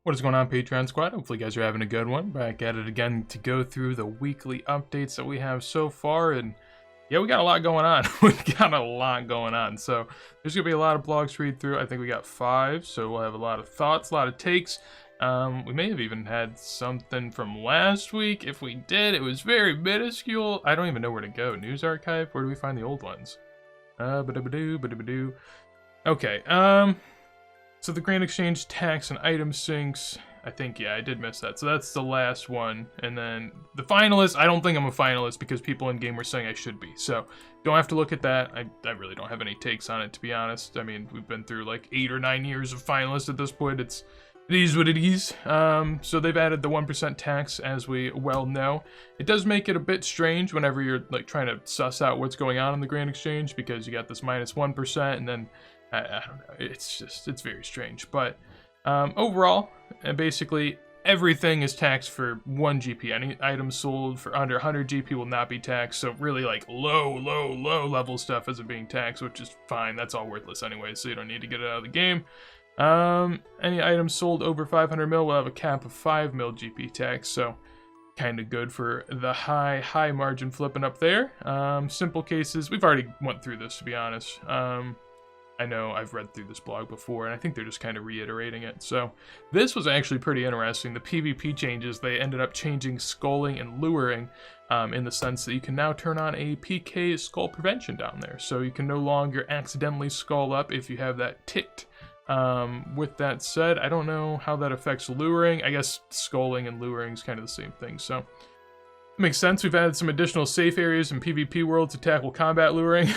What is going on, Patreon squad? Hopefully you guys are having a good one. Back at it again to go through the weekly updates that we have so far, and yeah, we got a lot going on. We got a lot going on, so there's gonna be a lot of blogs to read through. I think we got 5, so we'll have a lot of thoughts, a lot of takes. We may have even had something from last week. If we did, it was very minuscule. I don't even know where to go. News archive? Where do we find the old ones? Okay, so the Grand Exchange tax and item sinks, I think, yeah, I did miss that. So that's the last one. And then the finalist, I don't think I'm a finalist because people in game were saying I should be. So don't have to look at that. I really don't have any takes on it, to be honest. I mean, we've been through like 8 or 9 years of finalists at this point. It is what it is. So they've added the 1% tax, as we well know. It does make it a bit strange whenever you're like trying to suss out what's going on in the Grand Exchange, because you got this minus 1% and then I don't know, it's very strange, but overall, basically everything is taxed for 1 GP. Any items sold for under 100 GP will not be taxed, so really like low level stuff isn't being taxed, which is fine. That's all worthless anyway, so you don't need to get it out of the game. Any items sold over 500 mil will have a cap of 5 mil GP tax, so kind of good for the high margin flipping up there. Simple cases, we've already went through this, to be honest. I know I've read through this blog before, and I think they're just kind of reiterating it. So this was actually pretty interesting. The PvP changes, they ended up changing skulling and luring in the sense that you can now turn on a PK skull prevention down there. So you can no longer accidentally skull up if you have that ticked. With that said, I don't know how that affects luring. I guess skulling and luring is kind of the same thing. So it makes sense. We've added some additional safe areas in PvP world to tackle combat luring.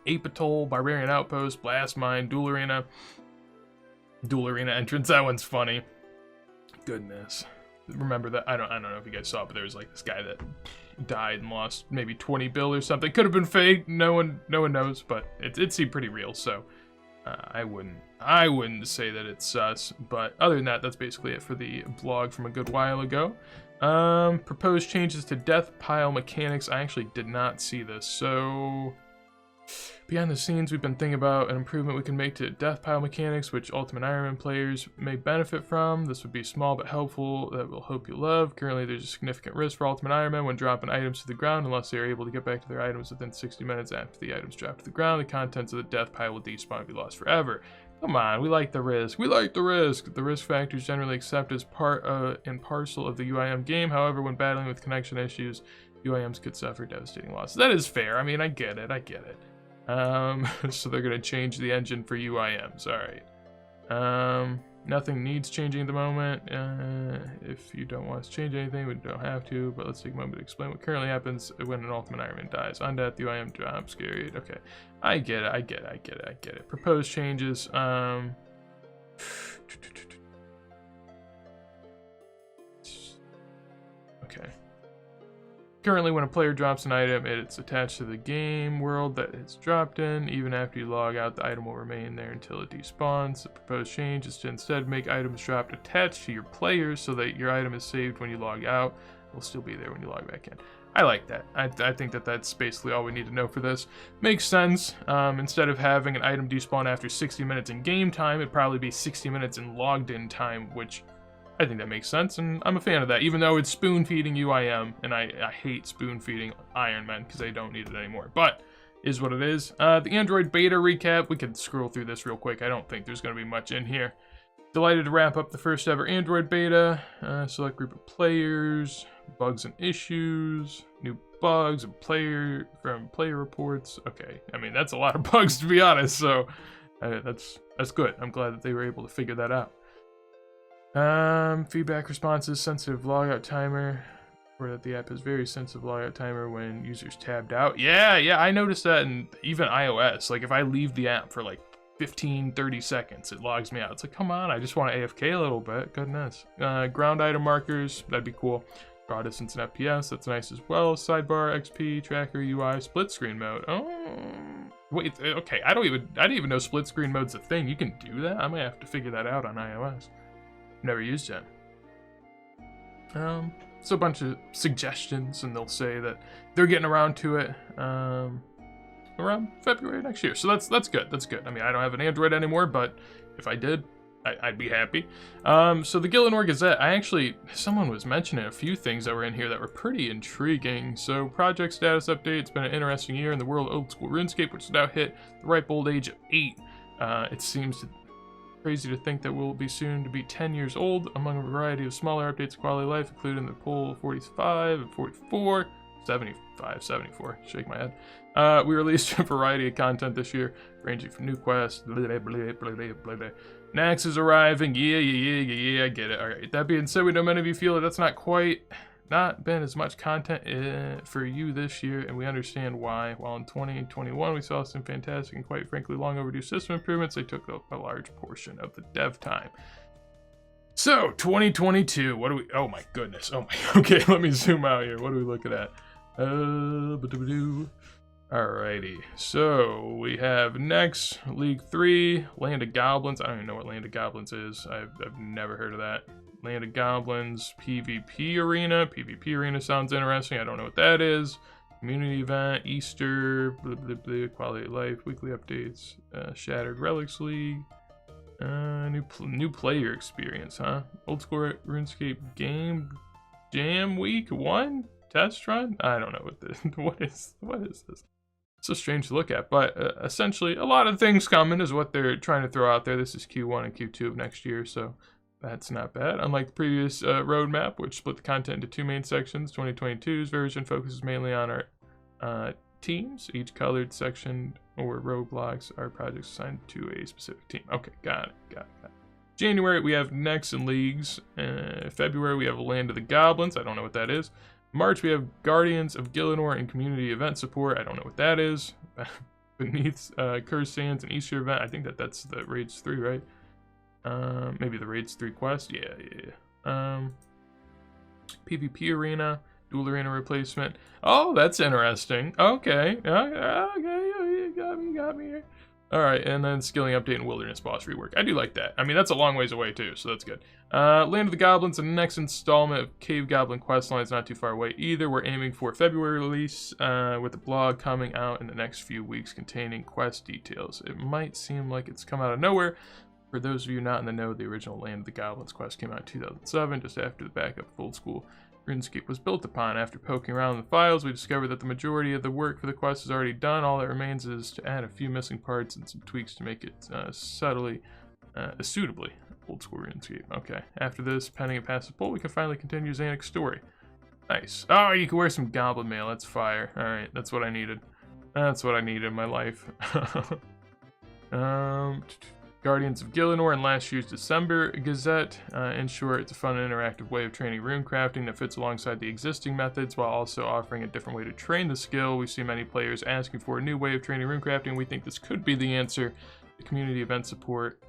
Ape Atoll, Barbarian Outpost, Blast Mine, Duel Arena entrance. That one's funny. Goodness. Remember that? I don't know if you guys saw it, but there was like this guy that died and lost maybe 20 bill or something. Could have been fake. No one knows, but it seemed pretty real. So I wouldn't say that it's sus. But other than that, that's basically it for the blog from a good while ago. Proposed changes to death pile mechanics. I actually did not see this. So behind the scenes, we've been thinking about an improvement we can make to death pile mechanics, which Ultimate Iron Man players may benefit from. This would be small but helpful, that we'll hope you love. Currently, there's a significant risk for Ultimate Iron Man when dropping items to the ground unless they are able to get back to their items within 60 minutes after the items drop to the ground. The contents of the death pile will despawn and be lost forever. Come on, we like the risk. We like the risk. The risk factor is generally accepted as part and parcel of the UIM game. However, when battling with connection issues, UIMs could suffer devastating losses. That is fair. I mean, I get it. So they're gonna change the engine for UIMs. Alright. Nothing needs changing at the moment. If you don't want us to change anything, we don't have to, but let's take a moment to explain what currently happens when an Ultimate Iron Man dies. On death, the UIM drops. Carried. Okay. I get it. Proposed changes. Okay. Currently, when a player drops an item, it's attached to the game world that it's dropped in. Even after you log out, the item will remain there until it despawns. The proposed change is to instead make items dropped attached to your players so that your item is saved when you log out. It will still be there when you log back in. I like that. I think that's basically all we need to know for this. Makes sense. Instead of having an item despawn after 60 minutes in game time, it'd probably be 60 minutes in logged in time, which I think that makes sense, and I'm a fan of that, even though it's spoon-feeding UIM, and I hate spoon-feeding Iron Man, because I don't need it anymore, but is what it is. The Android beta recap, we could scroll through this real quick. I don't think there's going to be much in here. Delighted to wrap up the first ever Android beta. Select group of players, bugs and issues, new bugs, and player reports. Okay, I mean, that's a lot of bugs, to be honest, so that's good. I'm glad that they were able to figure that out. Feedback responses, sensitive logout timer, or that the app has very sensitive logout timer when users tabbed out. Yeah, I noticed that in even iOS. Like, if I leave the app for like 15-30 seconds, it logs me out. It's like, come on, I just want to AFK a little bit. Goodness. Ground item markers, that'd be cool. Draw distance and FPS, that's nice as well. Sidebar, XP, tracker, UI, split screen mode. Oh, wait, okay, I didn't even know split screen mode's a thing. You can do that? I might have to figure that out on iOS. Never used it. So a bunch of suggestions, and they'll say that they're getting around to it around February next year. So that's good. I mean, I don't have an Android anymore, but if I did, I'd be happy. So the Gillinor Gazette, someone was mentioning a few things that were in here that were pretty intriguing. So project status update, it's been an interesting year in the world of old school RuneScape, which has now hit the ripe old age of 8. It seems crazy to think that we'll be soon to be 10 years old, among a variety of smaller updates of quality of life, including the poll 45 and 44, 75, 74, shake my head. We released a variety of content this year, ranging from new quests, blah, blah, blah, blah, blah, blah, blah. Nax is arriving, yeah, I get it. Alright, that being said, we know many of you feel that that's not been as much content for you this year, and we understand why. While in 2021 we saw some fantastic and quite frankly long overdue system improvements, they took up a large portion of the dev time. So 2022, what do we, oh my goodness, okay, let me zoom out here. What are we looking at? Alrighty, so we have next League 3, Land of Goblins. I don't even know what Land of Goblins is. I've never heard of that. Land of Goblins, PvP Arena. PvP Arena sounds interesting. I don't know what that is. Community event, Easter, blah, blah, blah, quality of life, weekly updates, Shattered Relics League, new player experience, huh? Old school RuneScape game jam week 1 test run. I don't know what this. What is this? So strange to look at, but essentially a lot of things coming is what they're trying to throw out there. This is Q1 and Q2 of next year, so that's not bad. Unlike the previous roadmap, which split the content into 2 main sections, 2022's version focuses mainly on our teams. Each colored section or roadblocks are projects assigned to a specific team. Okay, got it. January, we have Next and Leagues. February, we have Land of the Goblins. I don't know what that is. March, we have Guardians of Gillinor and Community Event Support. I don't know what that is. Beneath Cursed Sands and Easter event. I think that's the Raids 3, right? Maybe the Raids 3 quest. Yeah. PvP Arena, Dual Arena Replacement. Oh, that's interesting. Okay, you got me here. Alright, and then Skilling Update and Wilderness Boss Rework. I do like that. I mean, that's a long ways away too, so that's good. Land of the Goblins, the next installment of Cave Goblin Questline is not too far away either. We're aiming for February release, with the blog coming out in the next few weeks containing quest details. It might seem like it's come out of nowhere. For those of you not in the know, the original Land of the Goblins quest came out in 2007, just after the backup of old school RuneScape was built upon. After poking around in the files, we discovered that the majority of the work for the quest is already done. All that remains is to add a few missing parts and some tweaks to make it suitably old school RuneScape. Okay, after this, pending a passive poll, we can finally continue Xanix's story. Nice. Oh, you can wear some goblin mail. That's fire. Alright, that's what I needed. That's what I needed in my life. Guardians of Gillinor in last year's December Gazette. In short, it's a fun and interactive way of training rune crafting that fits alongside the existing methods while also offering a different way to train the skill. We see many players asking for a new way of training rune crafting. We think this could be the answer. The community event support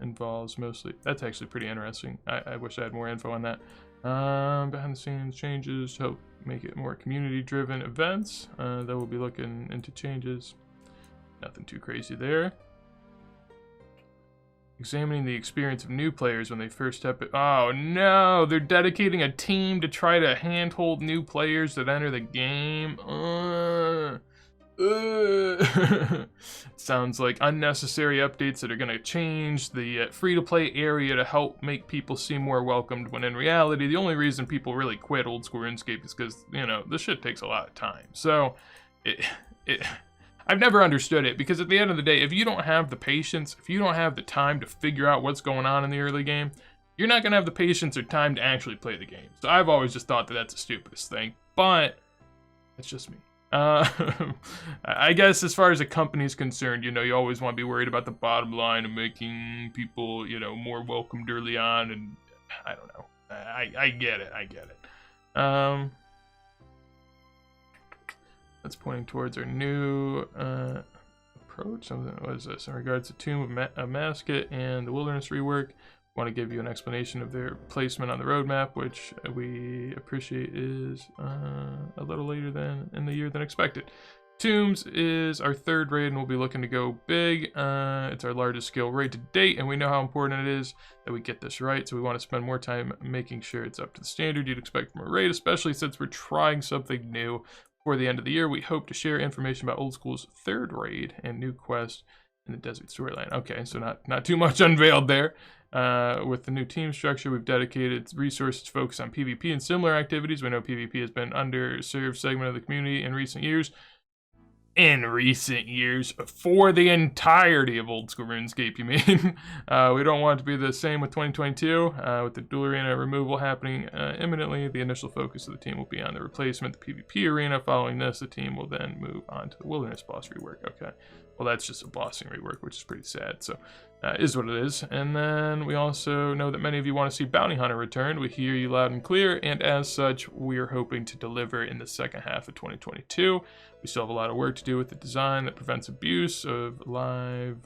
involves mostly... That's actually pretty interesting. I wish I had more info on that. Behind the scenes changes to help make it more community-driven events. That we'll be looking into changes. Nothing too crazy there. Examining the experience of new players when they first step in. Oh no, they're dedicating a team to try to handhold new players that enter the game. Sounds like unnecessary updates that are going to change the free-to-play area to help make people seem more welcomed, when in reality, the only reason people really quit old school RuneScape is because, you know, this shit takes a lot of time. So, I've never understood it, because at the end of the day, if you don't have the patience, if you don't have the time to figure out what's going on in the early game, you're not going to have the patience or time to actually play the game. So I've always just thought that that's the stupidest thing, but that's just me. I guess as far as a company's concerned, you know, you always want to be worried about the bottom line and making people, you know, more welcomed early on, and I don't know. I get it. That's pointing towards our new approach. What is this? In regards to Tomb of Masket and the Wilderness rework, I want to give you an explanation of their placement on the roadmap, which we appreciate is a little later in the year than expected. Tombs is our third raid, and we'll be looking to go big. It's our largest skill raid to date, and we know how important it is that we get this right, so we want to spend more time making sure it's up to the standard you'd expect from a raid, especially since we're trying something new. Before the end of the year, we hope to share information about Old School's third raid and new quest in the desert storyline. Okay, so not too much unveiled there. With the new team structure, we've dedicated resources to focus on PvP and similar activities. We know PvP has been an underserved segment of the community in recent years. For the entirety of old school RuneScape, you mean? We don't want it to be the same with 2022. With the dual arena removal happening imminently, the initial focus of the team will be on the replacement, the PvP arena. Following this, the team will then move on to the wilderness boss rework. Okay, well that's just a bossing rework, which is pretty sad, so is what it is. And then we also know that many of you want to see Bounty Hunter return. We hear you loud and clear, and as such, we are hoping to deliver in the second half of 2022. We still have a lot of work to do with the design that prevents abuse of live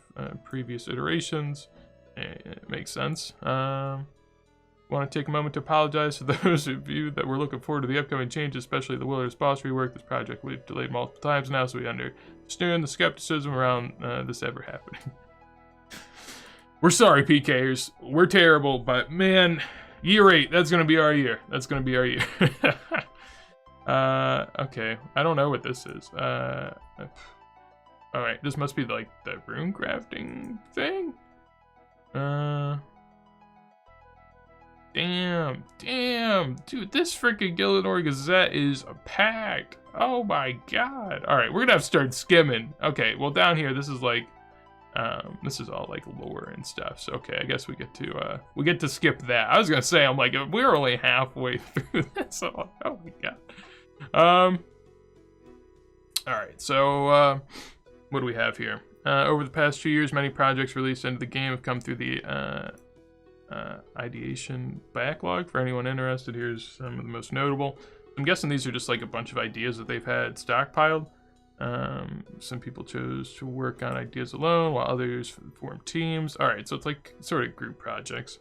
previous iterations. It makes sense. Want to take a moment to apologize to those of you that were looking forward to the upcoming changes, especially the wilderness boss rework. This project we've delayed multiple times now, so we understand the skepticism around this ever happening. We're sorry, PKers. We're terrible, but man, year 8, that's going to be our year. That's going to be our year. Okay. I don't know what this is. Alright, this must be like the rune crafting thing? Damn. Dude, this freaking Gildor Gazette is a pack. Oh my god. Alright, we're gonna have to start skimming. Okay, well down here, this is like, this is all like lore and stuff. So okay, I guess we get to skip that. I was gonna say, I'm like, we're only halfway through this. So, oh my god. Alright, so, what do we have here? Over the past 2 years, many projects released into the game have come through the, ideation backlog. For anyone interested, here's some of the most notable. I'm guessing these are just like a bunch of ideas that they've had stockpiled. Some people chose to work on ideas alone, while others formed teams. Alright, so it's like sort of group projects.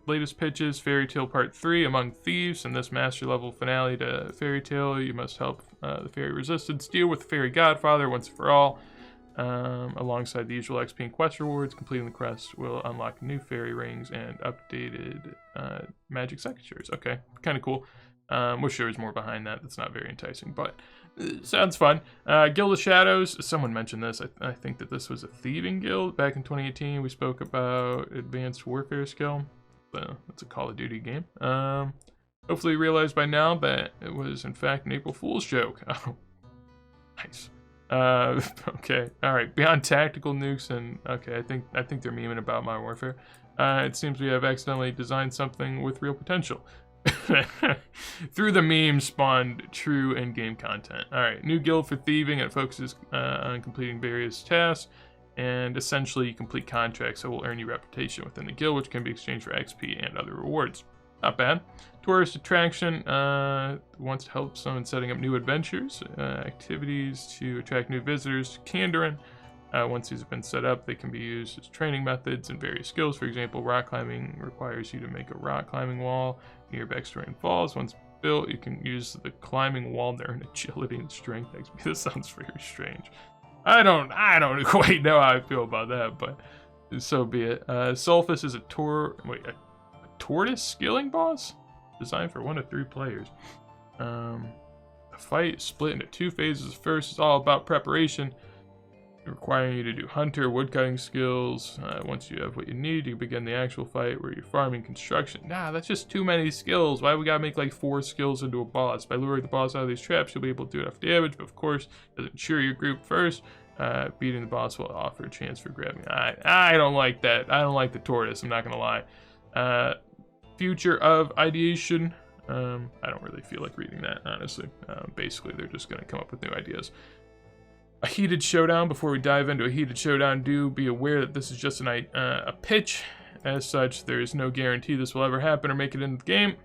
Latest pitches, Fairy Tale Part 3, Among Thieves. In this master level finale to Fairy Tale, you must help the Fairy Resistance deal with the Fairy Godfather once and for all. Alongside the usual XP and quest rewards, completing the quest will unlock new fairy rings and updated magic signatures. Okay, kind of cool. Wish there was more behind that. That's not very enticing, but sounds fun. Guild of Shadows. Someone mentioned this. I think that this was a thieving guild. Back in 2018, we spoke about advanced warfare skill. It's a Call of Duty game. Hopefully you realized by now that it was in fact an April Fool's joke. Oh, nice. Okay, all right. Beyond tactical nukes and okay, I think they're memeing about Modern Warfare. It seems we have accidentally designed something with real potential. Through the meme spawned true in-game content. All right, new guild for thieving. It focuses on completing various tasks. And essentially, you complete contracts that will earn you reputation within the guild, which can be exchanged for XP and other rewards. Not bad. Tourist attraction wants to help someone setting up new adventures, activities to attract new visitors to Kandarin. Once these have been set up, they can be used as training methods and various skills. For example, rock climbing requires you to make a rock climbing wall near Backstory Falls. Once built, you can use the climbing wall to earn agility and strength XP. This sounds very strange. I don't quite know how I feel about that, but so be it. Sulfus is a tortoise skilling boss designed for 1 to 3 players. The fight is split into 2 phases. First is all about preparation, requiring you to do hunter, woodcutting skills. Once you have what you need, you begin the actual fight where you're farming, construction. Nah, that's just too many skills. Why we gotta make like 4 skills into a boss? By luring the boss out of these traps, you'll be able to do enough damage, but of course, doesn't ensure your group first. Beating the boss will offer a chance for grabbing. I don't like that. I don't like the tortoise, I'm not gonna lie. Future of ideation. I don't really feel like reading that, honestly. Basically, they're just gonna come up with new ideas. A heated showdown. Before we dive into a heated showdown, do be aware that this is just a pitch. As such, there is no guarantee this will ever happen or make it into the game.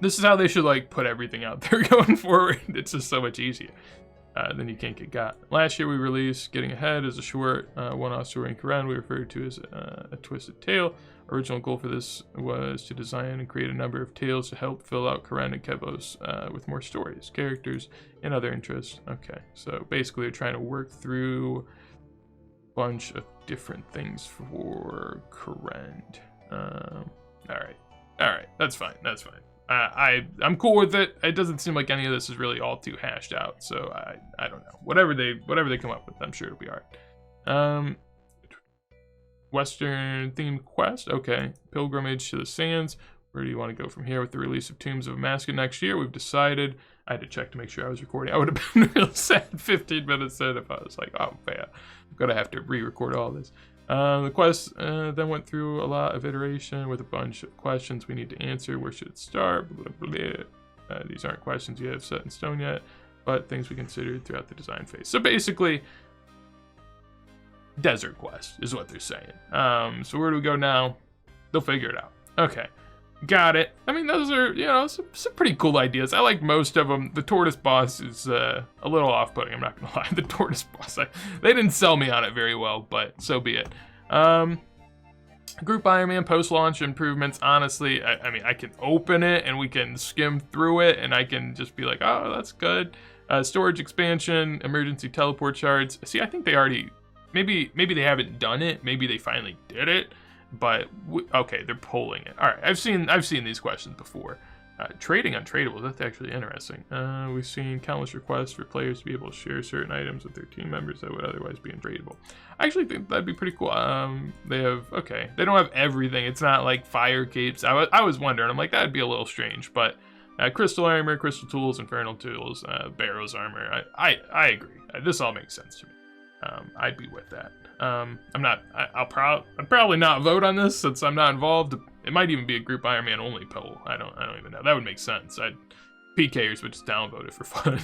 This is how they should like put everything out there going forward. It's just so much easier. Then you can't get got. Last year we released Getting Ahead as a short one-off story in Karen we referred to as a twisted tale. Original goal for this was to design and create a number of tales to help fill out Karen and Kevos with more stories, characters, and other interests. Okay, so basically they're trying to work through a bunch of different things for Karen. Alright, that's fine. I'm cool with it. It doesn't seem like any of this is really all too hashed out, so I don't know. Whatever they come up with, I'm sure it'll be alright. Western themed quest. Okay. Pilgrimage to the Sands. Where do you want to go from here with the release of Tombs of Amasca next year? We've decided. I had to check to make sure I was recording. I would have been real sad 15 minutes in if I was like, oh man, I'm gonna have to re-record all this. The quest then went through a lot of iteration with a bunch of questions we need to answer. Where should it start? Blah, blah, blah. These aren't questions you have set in stone yet, but things we considered throughout the design phase. So basically, desert quest is what they're saying. So where do we go now? They'll figure it out. Okay. Got it. I mean, those are, you know, some pretty cool ideas. I like most of them. The tortoise boss is a little off-putting, I'm not gonna lie. The tortoise boss, they didn't sell me on it very well, but so be it. Group Iron Man post-launch improvements, honestly, I mean, I can open it and we can skim through it and I can just be like, oh, that's good. Storage expansion, emergency teleport shards. See, I think they already, maybe they haven't done it. Maybe they finally did it. But okay, they're polling it. All right, I've seen these questions before. Trading untradables, that's actually interesting. We've seen countless requests for players to be able to share certain items with their team members that would otherwise be untradeable. I actually think that'd be pretty cool. They don't have everything. It's not like fire capes. I was wondering, I'm like, that'd be a little strange, but crystal armor, crystal tools, infernal tools, Barrow's armor. I agree. This all makes sense to me. I'd be with that. I'd probably not vote on this since I'm not involved. It might even be a Group Iron Man only poll. I don't even know. That would make sense. PKers would just downvote it for fun.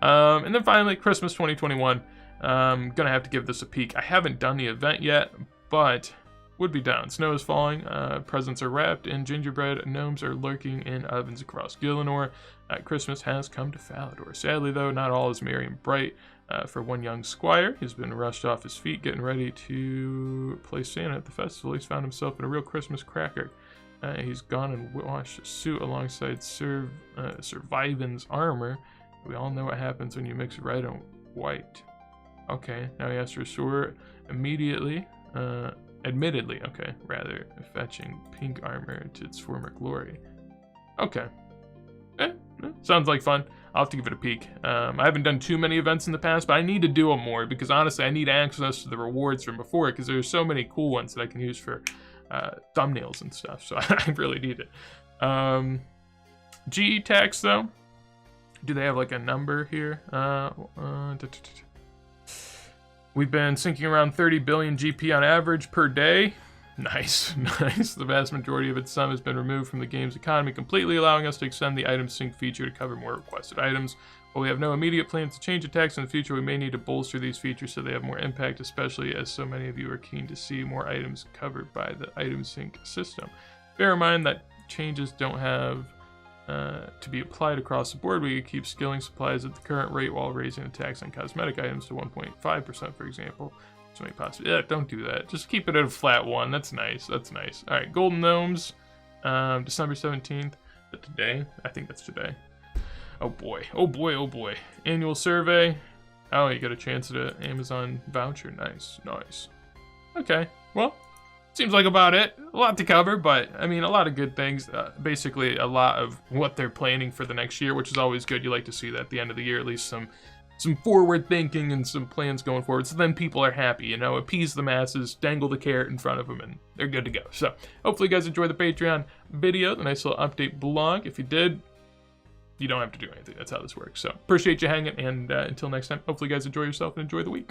And then finally, Christmas 2021. Gonna have to give this a peek. I haven't done the event yet, but would be down. Snow is falling. Presents are wrapped in gingerbread. Gnomes are lurking in ovens across Gillinor. Christmas has come to Falador. Sadly, though, not all is merry and bright. For one young squire, he's been rushed off his feet getting ready to play Santa at the festival. He's found himself in a real Christmas cracker. He's gone and washed a suit alongside Survivan's armor. We all know what happens when you mix red and white. Okay, now he has to restore immediately. Admittedly, okay, rather fetching pink armor to its former glory. Okay. Sounds like fun. I'll have to give it a peek. I haven't done too many events in the past, but I need to do them more because honestly, I need access to the rewards from before because there's so many cool ones that I can use for thumbnails and stuff. So I really need it. GE tax though, do they have like a number here? We've been sinking around 30 billion GP on average per day. Nice, nice. The vast majority of its sum has been removed from the game's economy completely, allowing us to extend the item sync feature to cover more requested items. While we have no immediate plans to change the tax in the future, we may need to bolster these features so they have more impact, especially as so many of you are keen to see more items covered by the item sync system. Bear in mind that changes don't have to be applied across the board. We could keep skilling supplies at the current rate while raising the tax on cosmetic items to 1.5%, for example. So many possibilities. Yeah, don't do that. Just keep it at a flat 1. That's nice. That's nice. All right, Golden Gnomes, December 17th. But today? I think that's today. Oh boy. Oh boy. Oh boy. Annual survey. Oh, you got a chance at an Amazon voucher. Nice. Nice. Okay. Well, seems like about it. A lot to cover, but I mean, a lot of good things. Basically, a lot of what they're planning for the next year, which is always good. You like to see that at the end of the year, at least some forward thinking and some plans going forward. So then people are happy, you know, appease the masses, dangle the carrot in front of them, and they're good to go. So hopefully you guys enjoyed the Patreon video, the nice little update blog. If you did, you don't have to do anything. That's how this works. So appreciate you hanging, and until next time, hopefully you guys enjoy yourself and enjoy the week.